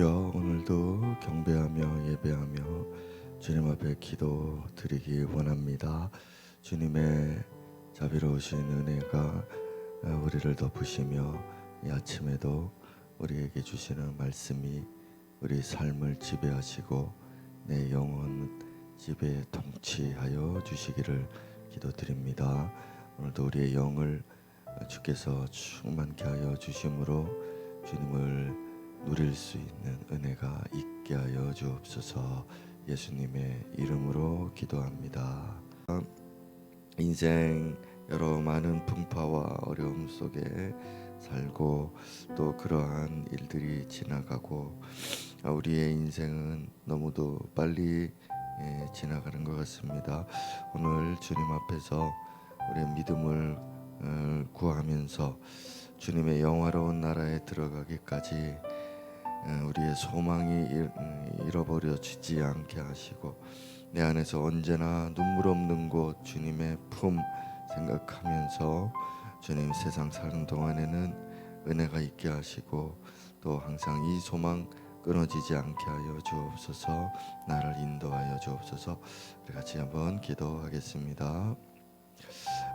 오늘도 경배하며 예배하며 주님 앞에 기도 드리기 원합니다. 주님의 자비로우신 은혜가 우리를 덮으시며 이 아침에도 우리에게 주시는 말씀이 우리 삶을 지배하시고 내 영혼 지배에 통치하여 주시기를 기도드립니다. 오늘도 우리의 영을 주께서 충만케 하여 주심으로 주님을 누릴 수 있는 은혜가 있게 하여 주옵소서. 예수님의 이름으로 기도합니다. 인생 여러 많은 풍파와 어려움 속에 살고 또 그러한 일들이 지나가고 우리의 인생은 너무도 빨리 지나가는 것 같습니다. 오늘 주님 앞에서 우리의 믿음을 구하면서 주님의 영화로운 나라에 들어가기까지 우리의 소망이 잃어버려지지 않게 하시고 내 안에서 언제나 눈물 없는 곳 주님의 품 생각하면서 주님 세상 사는 동안에는 은혜가 있게 하시고 또 항상 이 소망 끊어지지 않게 하여 주옵소서. 나를 인도하여 주옵소서. 우리 같이 한번 기도하겠습니다.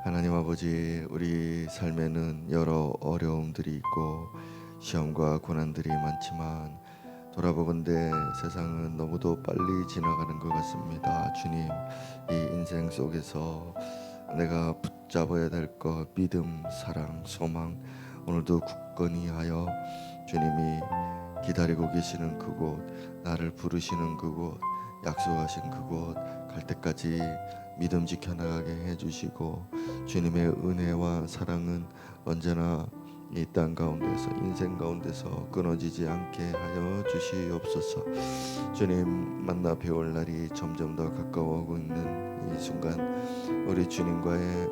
하나님 아버지, 우리 삶에는 여러 어려움들이 있고 시험과 고난들이 많지만 돌아보건대 세상은 너무도 빨리 지나가는 것 같습니다. 주님, 이 인생 속에서 내가 붙잡아야 될 것, 믿음, 사랑, 소망, 오늘도 굳건히 하여 주님이 기다리고 계시는 그곳, 나를 부르시는 그곳, 약속하신 그곳 갈 때까지 믿음 지켜나가게 해주시고 주님의 은혜와 사랑은 언제나 이 땅 가운데서 인생 가운데서 끊어지지 않게 하여 주시옵소서. 주님 만나 뵈올 날이 점점 더 가까워오고 있는 이 순간 우리 주님과의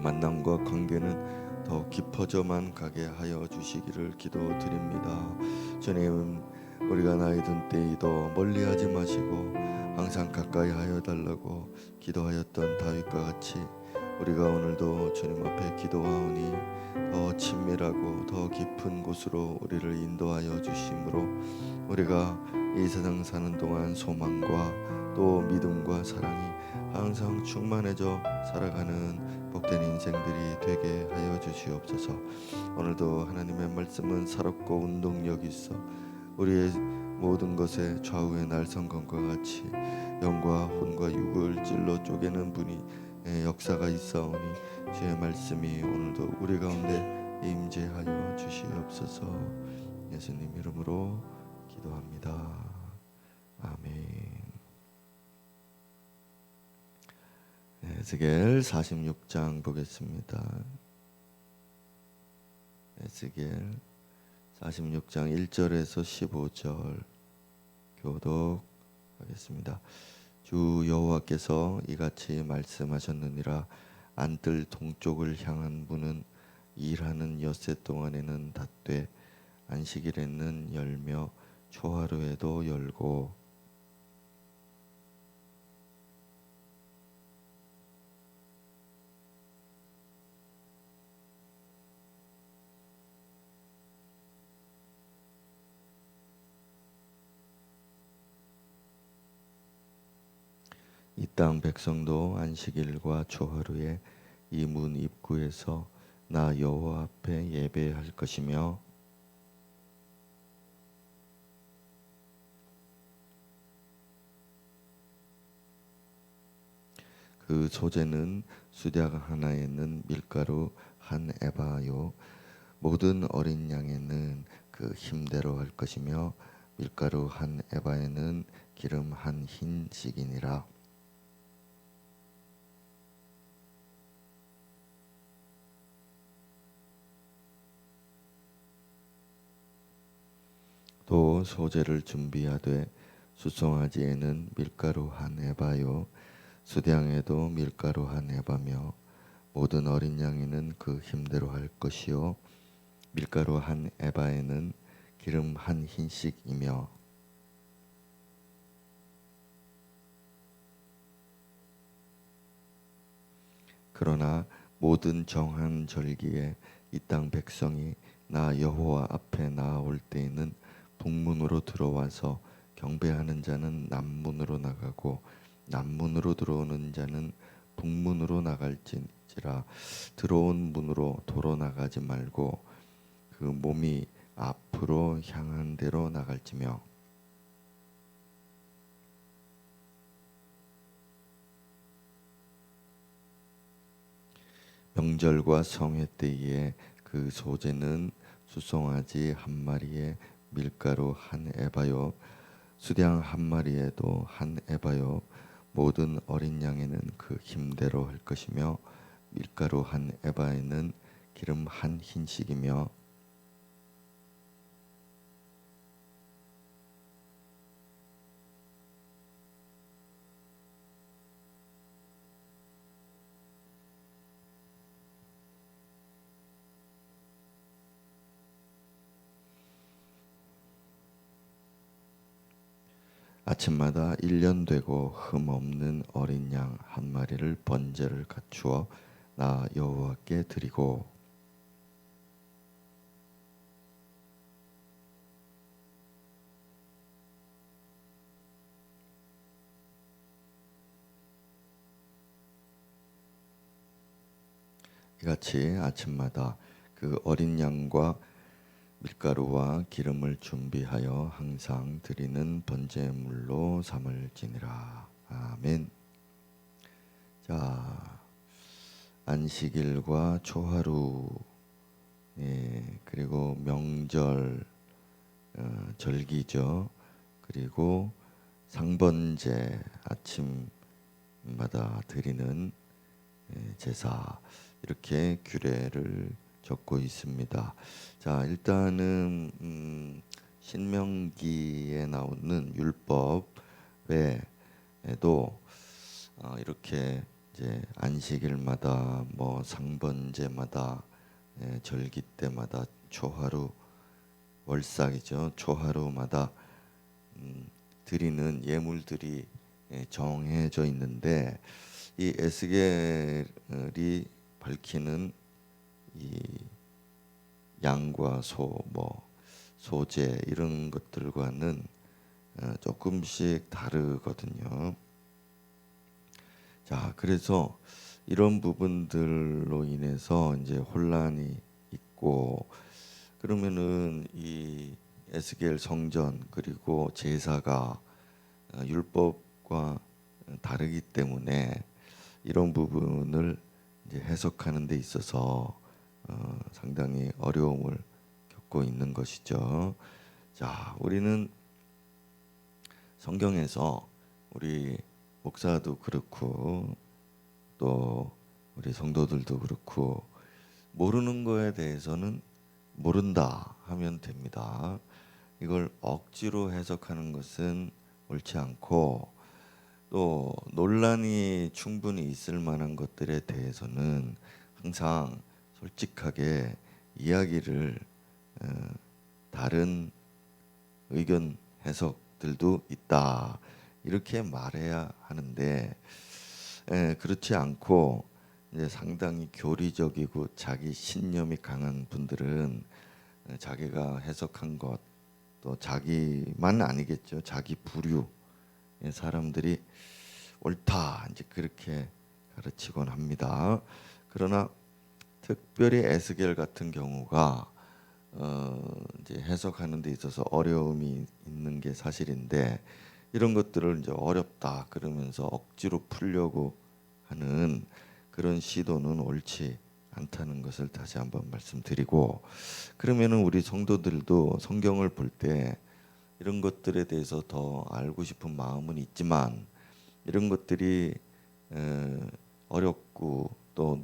만남과 관계는 더 깊어져만 가게 하여 주시기를 기도드립니다. 주님, 우리가 나이 든 때에도 멀리하지 마시고 항상 가까이 하여 달라고 기도하였던 다윗과 같이 우리가 오늘도 주님 앞에 기도하오니 더 친밀하고 더 깊은 곳으로 우리를 인도하여 주심으로 우리가 이 세상 사는 동안 소망과 또 믿음과 사랑이 항상 충만해져 살아가는 복된 인생들이 되게 하여 주시옵소서. 오늘도 하나님의 말씀은 살았고 운동력이 있어 우리의 모든 것에 좌우의 날성검과 같이 영과 혼과 육을 찔러 쪼개는 분이 역사가 있사오니 주의 말씀이 오늘도 우리 가운데 임재하여 주시옵소서. 예수님 이름으로 기도합니다. 아멘. 에스겔 46장 보겠습니다. 에스겔 46장 1절에서 15절 교독하겠습니다. 주 여호와께서 이같이 말씀하셨느니라. 안뜰 동쪽을 향한 문은 일하는 엿새 동안에는 닫되 안식일에는 열며 초하루에도 열고 이 땅 백성도 안식일과 초하루에 이 문 입구에서 나 여호와 앞에 예배할 것이며 그 소재는 수작 하나에는 밀가루 한 에바요 모든 어린 양에는 그 힘대로 할 것이며 밀가루 한 에바에는 기름 한 흰씩이니라. 또 소재를 준비하되 수송아지에는 밀가루 한 에바요 수량에도 밀가루 한 에바며 모든 어린 양에는 그 힘대로 할 것이요 밀가루 한 에바에는 기름 한 흰씩이며 그러나 모든 정한 절기에 이 땅 백성이 나 여호와 앞에 나아올 때에는 북문으로 들어와서 경배하는 자는 남문으로 나가고 남문으로 들어오는 자는 북문으로 나갈지라 들어온 문으로 도로 나가지 말고 그 몸이 앞으로 향한 대로 나갈지며 명절과 성회 때에 그 소재는 수송아지 한 마리에 밀가루 한 에바요 수량 한 마리에도 한 에바요 모든 어린 양에는 그 힘대로 할 것이며 밀가루 한 에바에는 기름 한 흰씩이며 아침마다 1년 되고 흠 없는 어린 양 한 마리를 번제를 갖추어 나 여호와께 드리고 이같이 아침마다 그 어린 양과 밀가루와 기름을 준비하여 항상 드리는 번제물로 삼을지니라. 아멘. 자, 안식일과 초하루, 그리고 명절, 절기죠. 그리고 상번제 아침마다 드리는 제사 이렇게 규례를 적고 있습니다. 자, 일단은 신명기에 나오는 율법에도 이렇게 이제 안식일마다 뭐 상번제마다 절기 때마다 초하루 월삭이죠. 초하루마다 드리는 예물들이 정해져 있는데 이 에스겔이 밝히는 이 양과 소, 뭐 소재 이런 것들과는 조금씩 다르거든요. 자, 그래서 이런 부분들로 인해서 이제 혼란이 있고 그러면은 이 에스겔 성전 그리고 제사가 율법과 다르기 때문에 이런 부분을 이제 해석하는 데 있어서 상당히 어려움을 겪고 있는 것이죠. 자, 우리는 성경에서 우리 목사도 그렇고 또 우리 성도들도 그렇고 모르는 거에 대해서는 모른다 하면 됩니다. 이걸 억지로 해석하는 것은 옳지 않고 또 논란이 충분히 있을 만한 것들에 대해서는 항상 솔직하게 이야기를 다른 의견 해석들도 있다 이렇게 말해야 하는데 그렇지 않고 이제 상당히 교리적이고 자기 신념이 강한 분들은 자기가 해석한 것 또 자기만 아니겠죠. 자기 부류의 사람들이 옳다 이제 그렇게 가르치곤 합니다. 그러나 특별히 에스겔 같은 경우가 이제 해석하는 데 있어서 어려움이 있는 게 사실인데 이런 것들을 이제 어렵다 그러면서 억지로 풀려고 하는 그런 시도는 옳지 않다는 것을 다시 한번 말씀드리고 그러면은 우리 성도들도 성경을 볼 때 이런 것들에 대해서 더 알고 싶은 마음은 있지만 이런 것들이 어렵고 또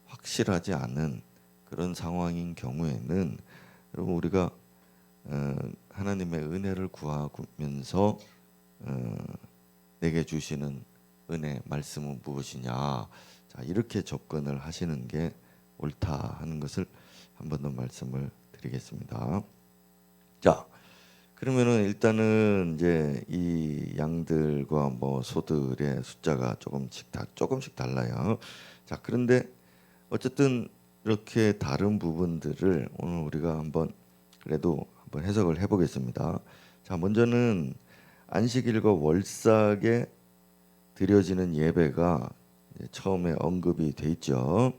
확실하지 않은 그런 상황인 경우에는 여러분 우리가 하나님의 은혜를 구하면서 내게 주시는 은혜 말씀은 무엇이냐 자 이렇게 접근을 하시는 게 옳다 하는 것을 한 번 더 말씀을 드리겠습니다. 자 그러면은 일단은 이제 이 양들과 뭐 소들의 숫자가 조금씩 달라요. 자 그런데 어쨌든 이렇게 다른 부분들을 오늘 우리가 한번 그래도 한번 해석을 해보겠습니다. 자, 먼저는 안식일과 월삭에 드려지는 예배가 처음에 언급이 돼 있죠.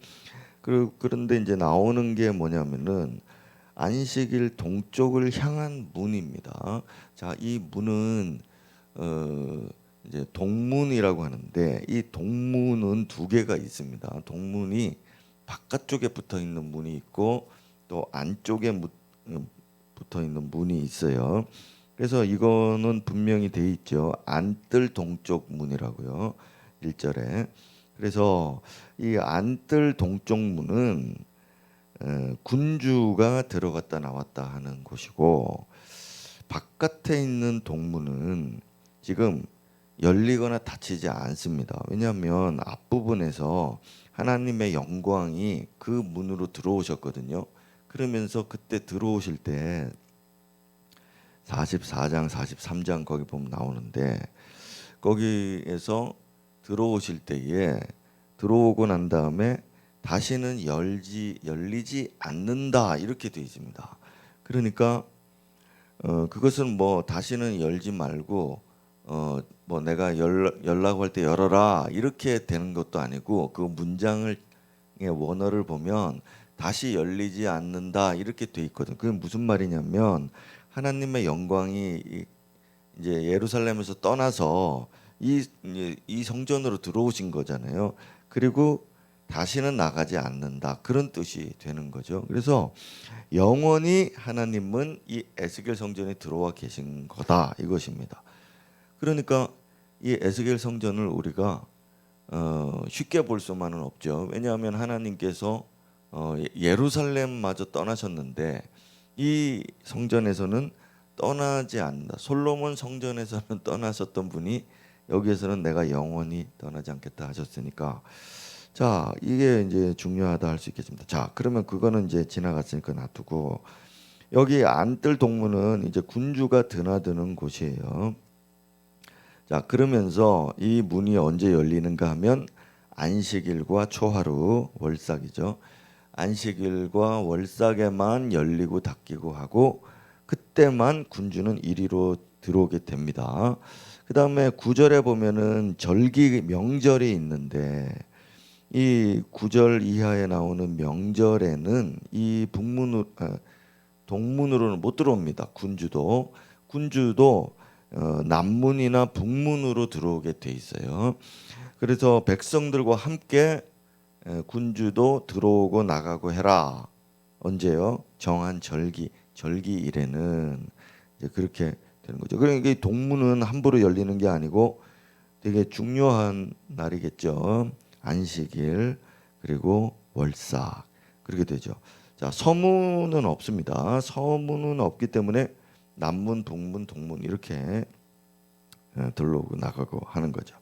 그런데 이제 나오는 게 뭐냐면은 안식일 동쪽을 향한 문입니다. 자, 이 문은 이제 동문이라고 하는데 이 동문은 두 개가 있습니다. 동문이 바깥쪽에 붙어 있는 문이 있고 또 안쪽에 붙어 있는 문이 있어요. 그래서 이거는 분명히 돼 있죠. 안뜰 동쪽 문이라고요. 1절에. 그래서 이 안뜰 동쪽 문은 군주가 들어갔다 나왔다 하는 곳이고 바깥에 있는 동문은 지금 열리거나 닫히지 않습니다. 왜냐하면 앞부분에서 하나님의 영광이 그 문으로 들어오셨거든요. 그러면서 그때 들어오실 때 44장, 43장 거기 보면 나오는데 거기에서 들어오실 때에 들어오고 난 다음에 다시는 열리지 않는다 이렇게 되어 있습니다. 그러니까 그것은 뭐 다시는 열지 말고 뭐 내가 열라고 할 때 열어라 이렇게 되는 것도 아니고 그 문장의 원어를 보면 다시 열리지 않는다 이렇게 돼 있거든요. 그게 무슨 말이냐면 하나님의 영광이 이제 예루살렘에서 떠나서 이 성전으로 들어오신 거잖아요. 그리고 다시는 나가지 않는다 그런 뜻이 되는 거죠. 그래서 영원히 하나님은 이 에스겔 성전에 들어와 계신 거다 이것입니다. 그러니까 이 에스겔 성전을 우리가 쉽게 볼 수만은 없죠. 왜냐하면 하나님께서 예루살렘마저 떠나셨는데 이 성전에서는 떠나지 않는다. 솔로몬 성전에서는 떠나셨던 분이 여기에서는 내가 영원히 떠나지 않겠다 하셨으니까 자 이게 이제 중요하다 할 수 있겠습니다. 자 그러면 그거는 이제 지나갔으니까 놔두고 여기 안뜰 동문은 이제 군주가 드나드는 곳이에요. 자 그러면서 이 문이 언제 열리는가 하면 안식일과 초하루 월삭이죠. 안식일과 월삭에만 열리고 닫히고 하고 그때만 군주는 이리로 들어오게 됩니다. 그 다음에 9절에 보면은 절기 명절이 있는데 이 9절 이하에 나오는 명절에는 이 동문으로는 못 들어옵니다. 군주도 남문이나 북문으로 들어오게 돼 있어요. 그래서 백성들과 함께 군주도 들어오고 나가고 해라. 언제요? 정한 절기일에는 이제 그렇게 되는 거죠. 그러니까 이 동문은 함부로 열리는 게 아니고 되게 중요한 날이겠죠. 안식일 그리고 월삭 그렇게 되죠. 자 서문은 없습니다. 서문은 없기 때문에 남문, 북문, 동문 이렇게 들어오고 나가고 하는 거죠.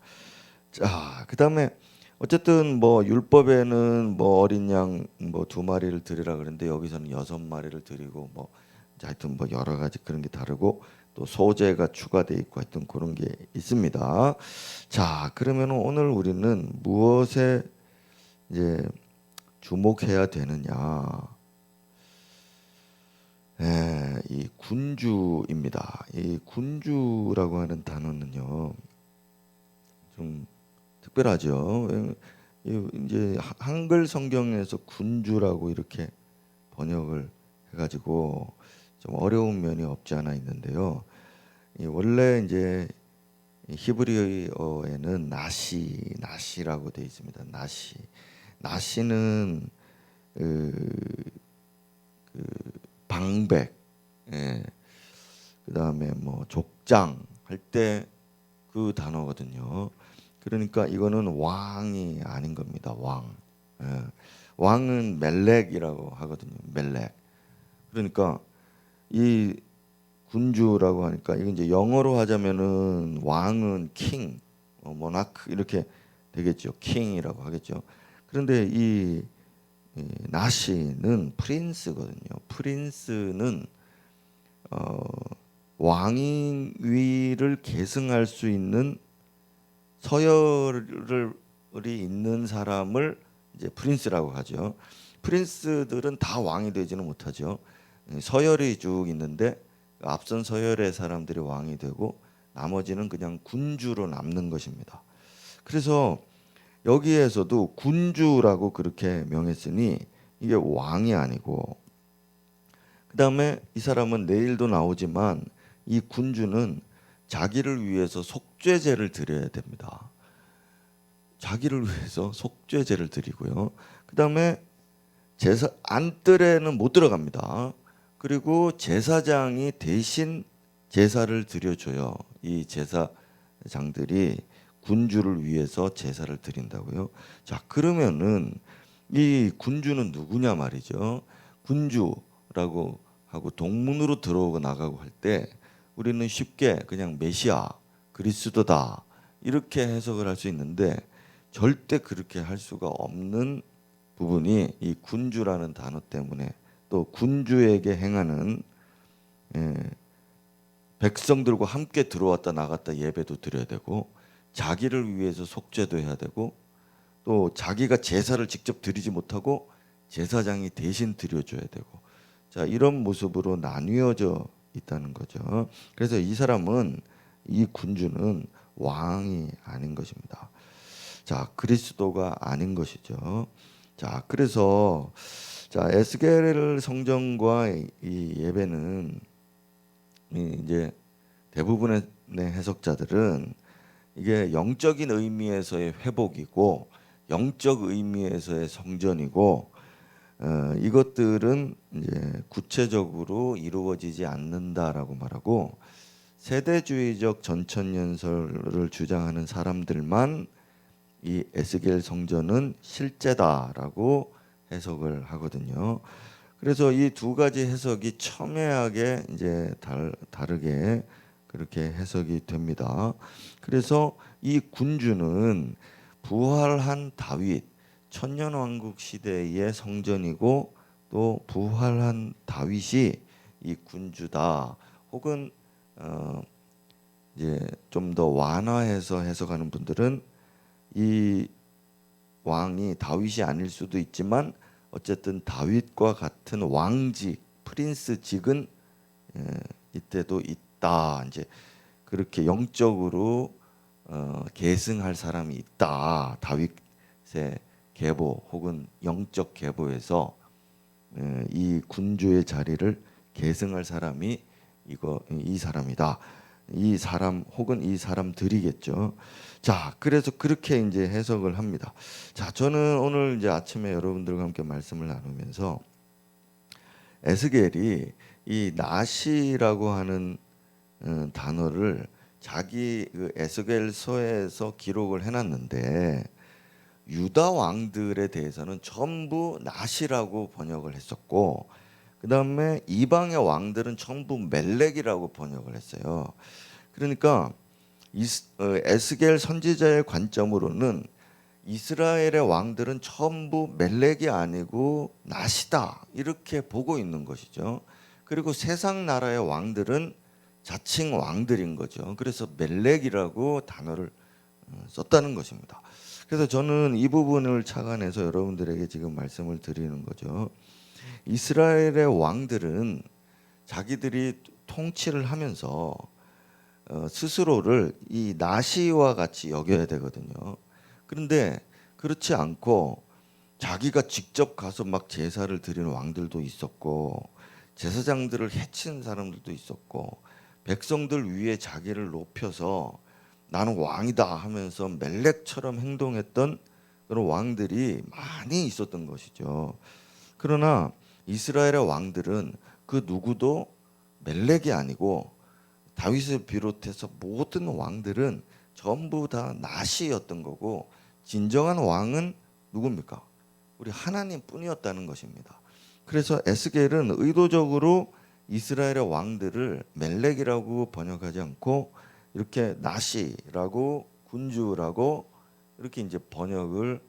자 그다음에 어쨌든 뭐 율법에는 뭐 어린 양 뭐 2마리를 드리라 그러는데 여기서는 6마리를 드리고 뭐 하여튼 뭐 여러 가지 그런 게 다르고 또 소재가 추가돼 있고 하여튼 그런 게 있습니다. 자 그러면 오늘 우리는 무엇에 이제 주목해야 되느냐? 이 군주입니다. 이 군주라고 하는 단어는요 좀 특별하죠. 이제 한글 성경에서 군주라고 이렇게 번역을 해가지고 좀 어려운 면이 없지 않아 있는데요. 원래 이제 히브리어에는 나시라고 되어 있습니다. 나시는 그 방백, 그다음에 뭐 족장 할 때 그 단어거든요. 그러니까 이거는 왕이 아닌 겁니다. 왕은 멜렉이라고 하거든요. 멜렉. 그러니까 이 군주라고 하니까 이게 이제 영어로 하자면은 왕은 king, 모나크 이렇게 되겠죠. 킹이라고 하겠죠. 그런데 이 나시는 프린스거든요. 프린스는 왕위를 계승할 수 있는 서열이 있는 사람을 이제 프린스라고 하죠. 프린스들은 다 왕이 되지는 못하죠. 서열이 쭉 있는데 앞선 서열의 사람들이 왕이 되고 나머지는 그냥 군주로 남는 것입니다. 그래서 여기에서도 군주라고 그렇게 명했으니 이게 왕이 아니고, 그 다음에 이 사람은 내일도 나오지만 이 군주는 자기를 위해서 속죄제를 드려야 됩니다. 자기를 위해서 속죄제를 드리고요. 그 다음에 제사 안뜰에는 못 들어갑니다. 그리고 제사장이 대신 제사를 드려줘요. 이 제사장들이 군주를 위해서 제사를 드린다고요. 자, 그러면은 이 군주는 누구냐 말이죠. 군주라고 하고 동문으로 들어오고 나가고 할 때 우리는 쉽게 그냥 메시아, 그리스도다 이렇게 해석을 할 수 있는데 절대 그렇게 할 수가 없는 부분이 이 군주라는 단어 때문에, 또 군주에게 행하는 백성들과 함께 들어왔다 나갔다 예배도 드려야 되고 자기를 위해서 속죄도 해야 되고 또 자기가 제사를 직접 드리지 못하고 제사장이 대신 드려줘야 되고, 자, 이런 모습으로 나뉘어져 있다는 거죠. 그래서 이 사람은, 이 군주는 왕이 아닌 것입니다. 자, 그리스도가 아닌 것이죠. 자, 그래서 자, 에스겔 성전과 이 예배는 이제 대부분의 해석자들은 이게 영적인 의미에서의 회복이고 영적 의미에서의 성전이고, 이것들은 이제 구체적으로 이루어지지 않는다라고 말하고, 세대주의적 전천년설을 주장하는 사람들만 이 에스겔 성전은 실제다라고 해석을 하거든요. 그래서 이 두 가지 해석이 첨예하게 이제 다르게 그렇게 해석이 됩니다. 그래서 이 군주는 부활한 다윗 천년왕국 시대의 성전이고 또 부활한 다윗이 이 군주다. 혹은 이제 좀 더 완화해서 해석하는 분들은 이 왕이 다윗이 아닐 수도 있지만 어쨌든 다윗과 같은 왕직, 프린스직은 이때도 있다. 이제 그렇게 영적으로 계승할 사람이 있다. 다윗의 계보 혹은 영적 계보에서 이 군주의 자리를 계승할 사람이 이 사람이다. 이 사람 혹은 이 사람들이겠죠. 자, 그래서 그렇게 이제 해석을 합니다. 자, 저는 오늘 이제 아침에 여러분들과 함께 말씀을 나누면서 에스겔이 이 나시라고 하는 단어를 자기 그 에스겔서에서 기록을 해놨는데 유다 왕들에 대해서는 전부 나시라고 번역을 했었고, 그 다음에 이방의 왕들은 전부 멜렉이라고 번역을 했어요. 그러니까 에스겔 선지자의 관점으로는 이스라엘의 왕들은 전부 멜렉이 아니고 나시다 이렇게 보고 있는 것이죠. 그리고 세상 나라의 왕들은 자칭 왕들인 거죠. 그래서 멜렉이라고 단어를 썼다는 것입니다. 그래서 저는 이 부분을 착안해서 여러분들에게 지금 말씀을 드리는 거죠. 이스라엘의 왕들은 자기들이 통치를 하면서 스스로를 이 나시와 같이 여겨야 되거든요. 그런데 그렇지 않고 자기가 직접 가서 막 제사를 드리는 왕들도 있었고 제사장들을 해친 사람들도 있었고 백성들 위에 자기를 높여서 나는 왕이다 하면서 멜렉처럼 행동했던 그런 왕들이 많이 있었던 것이죠. 그러나 이스라엘의 왕들은 그 누구도 멜렉이 아니고 다윗을 비롯해서 모든 왕들은 전부 다 나시였던 거고 진정한 왕은 누굽니까? 우리 하나님뿐이었다는 것입니다. 그래서 에스겔은 의도적으로 이스라엘의 왕들을 멜렉이라고 번역하지 않고 이렇게 나시라고 군주라고 이렇게 이제 번역을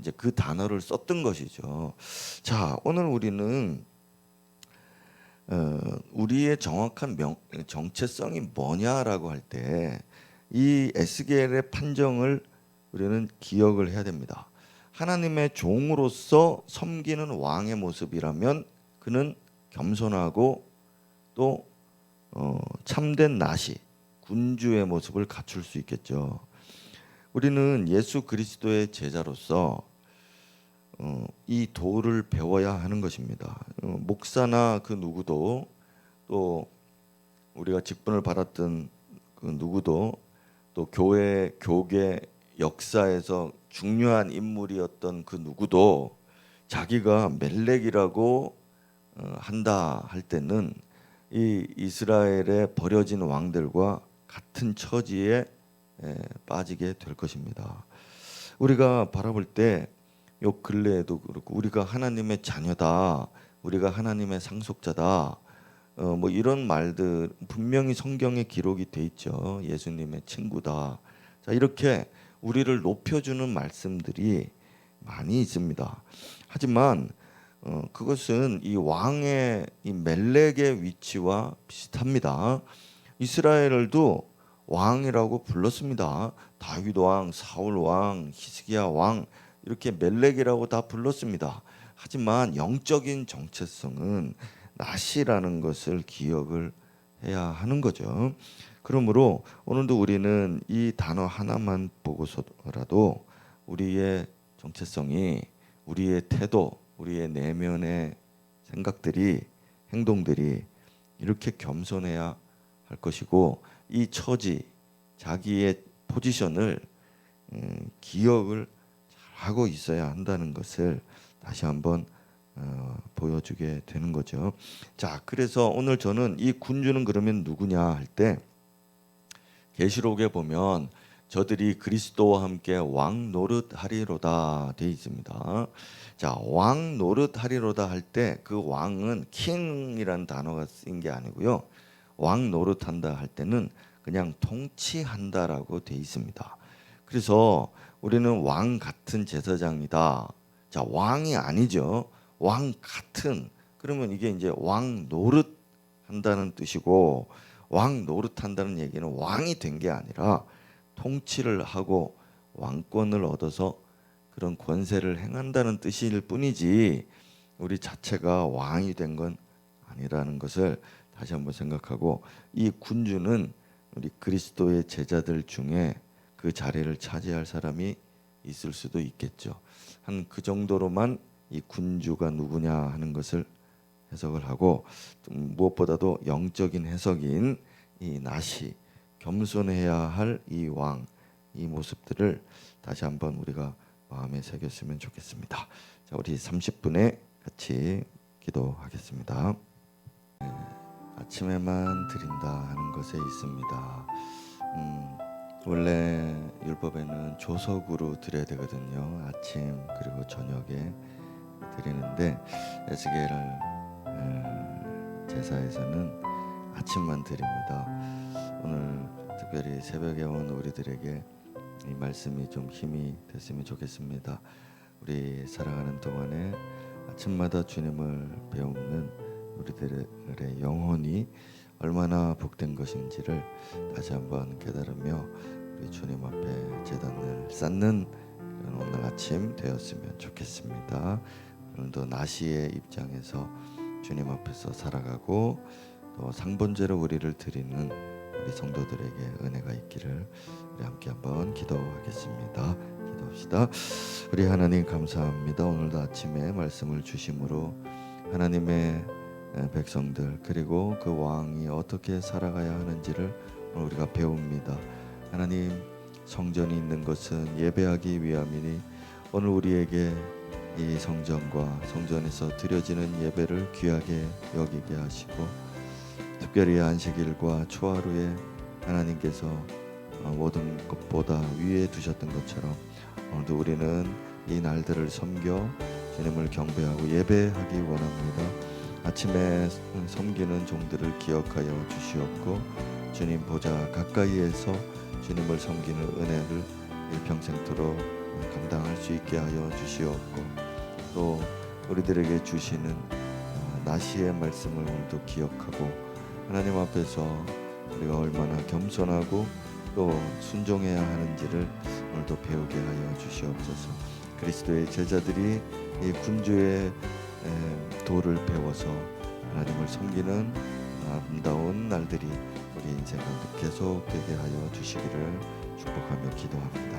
이제 그 단어를 썼던 것이죠. 자, 오늘 우리는 우리의 정확한 정체성이 뭐냐라고 할 때 이 에스겔의 판정을 우리는 기억을 해야 됩니다. 하나님의 종으로서 섬기는 왕의 모습이라면 그는 겸손하고 또 참된 나시 군주의 모습을 갖출 수 있겠죠. 우리는 예수 그리스도의 제자로서 이 도를 배워야 하는 것입니다. 목사나 그 누구도 또 우리가 직분을 받았던 그 누구도 또 교계 역사에서 중요한 인물이었던 그 누구도 자기가 멜렉이라고 한다 할 때는 이 이스라엘의 버려진 왕들과 같은 처지에 빠지게 될 것입니다. 우리가 바라볼 때 요 근래에도 그렇고 우리가 하나님의 자녀다, 우리가 하나님의 상속자다, 뭐 이런 말들 분명히 성경에 기록이 돼 있죠. 예수님의 친구다. 자, 이렇게 우리를 높여주는 말씀들이 많이 있습니다. 하지만 그것은 이 왕의 이 멜렉의 위치와 비슷합니다. 이스라엘도 왕이라고 불렀습니다. 다윗 왕, 사울 왕, 히스기야 왕 이렇게 멜렉이라고 다 불렀습니다. 하지만 영적인 정체성은 나시라는 것을 기억을 해야 하는 거죠. 그러므로 오늘도 우리는 이 단어 하나만 보고서라도 우리의 정체성이, 우리의 태도, 우리의 내면의 생각들이, 행동들이 이렇게 겸손해야 할 것이고, 이 처지, 자기의 포지션을 기억을 잘하고 있어야 한다는 것을 다시 한번 보여주게 되는 거죠. 자, 그래서 오늘 저는 이 군주는 그러면 누구냐 할 때 계시록에 보면 저들이 그리스도와 함께 왕 노릇하리로다 되어 있습니다. 자, 왕 노릇하리로다 할 때 그 왕은 킹이라는 단어가 쓰인 게 아니고요. 왕 노릇한다 할 때는 그냥 통치한다라고 되어 있습니다. 그래서 우리는 왕 같은 제사장이다. 자, 왕이 아니죠. 왕 같은. 그러면 이게 이제 왕 노릇 한다는 뜻이고, 왕 노릇 한다는 얘기는 왕이 된 게 아니라 통치를 하고 왕권을 얻어서 그런 권세를 행한다는 뜻일 뿐이지 우리 자체가 왕이 된 건 아니라는 것을 다시 한번 생각하고, 이 군주는 우리 그리스도의 제자들 중에 그 자리를 차지할 사람이 있을 수도 있겠죠. 한 그 정도로만 이 군주가 누구냐 하는 것을 해석을 하고, 무엇보다도 영적인 해석인 이 나시, 겸손해야 할 이 왕, 이 모습들을 다시 한번 우리가 마음에 새겼으면 좋겠습니다. 자, 우리 30분에 같이 기도하겠습니다. 아침에만 드린다 하는 것에 있습니다. 원래 율법에는 조석으로 드려야 되거든요. 아침 그리고 저녁에 드리는데 에스겔 제사에서는 아침만 드립니다. 오늘 특별히 새벽에 온 우리들에게 이 말씀이 좀 힘이 됐으면 좋겠습니다. 우리 살아가는 동안에 아침마다 주님을 배우는 우리들의 영혼이 얼마나 복된 것인지를 다시 한번 깨달으며 우리 주님 앞에 제단을 쌓는 그런 오늘 아침 되었으면 좋겠습니다. 오늘도 나시의 입장에서 주님 앞에서 살아가고 또 상번제로 우리를 드리는 우리 성도들에게 은혜가 있기를 우리 함께 한번 기도하겠습니다. 기도합시다. 우리 하나님 감사합니다. 오늘도 아침에 말씀을 주심으로 하나님의 백성들 그리고 그 왕이 어떻게 살아가야 하는지를 오늘 우리가 배웁니다. 하나님, 성전이 있는 것은 예배하기 위함이니 오늘 우리에게 이 성전과 성전에서 드려지는 예배를 귀하게 여기게 하시고, 특별히 안식일과 초하루에 하나님께서 모든 것보다 위에 두셨던 것처럼 오늘도 우리는 이 날들을 섬겨 주님을 경배하고 예배하기 원합니다. 아침에 섬기는 종들을 기억하여 주시옵고, 주님 보좌 가까이에서 주님을 섬기는 은혜를 일평생토록 감당할 수 있게 하여 주시옵고, 또 우리들에게 주시는 나시의 말씀을 오늘도 기억하고 하나님 앞에서 우리가 얼마나 겸손하고 또 순종해야 하는지를 오늘도 배우게 하여 주시옵소서. 그리스도의 제자들이 이 군주의 도를 배워서 하나님을 섬기는 아름다운 날들이 우리 인생을 계속되게 하여 주시기를 축복하며 기도합니다.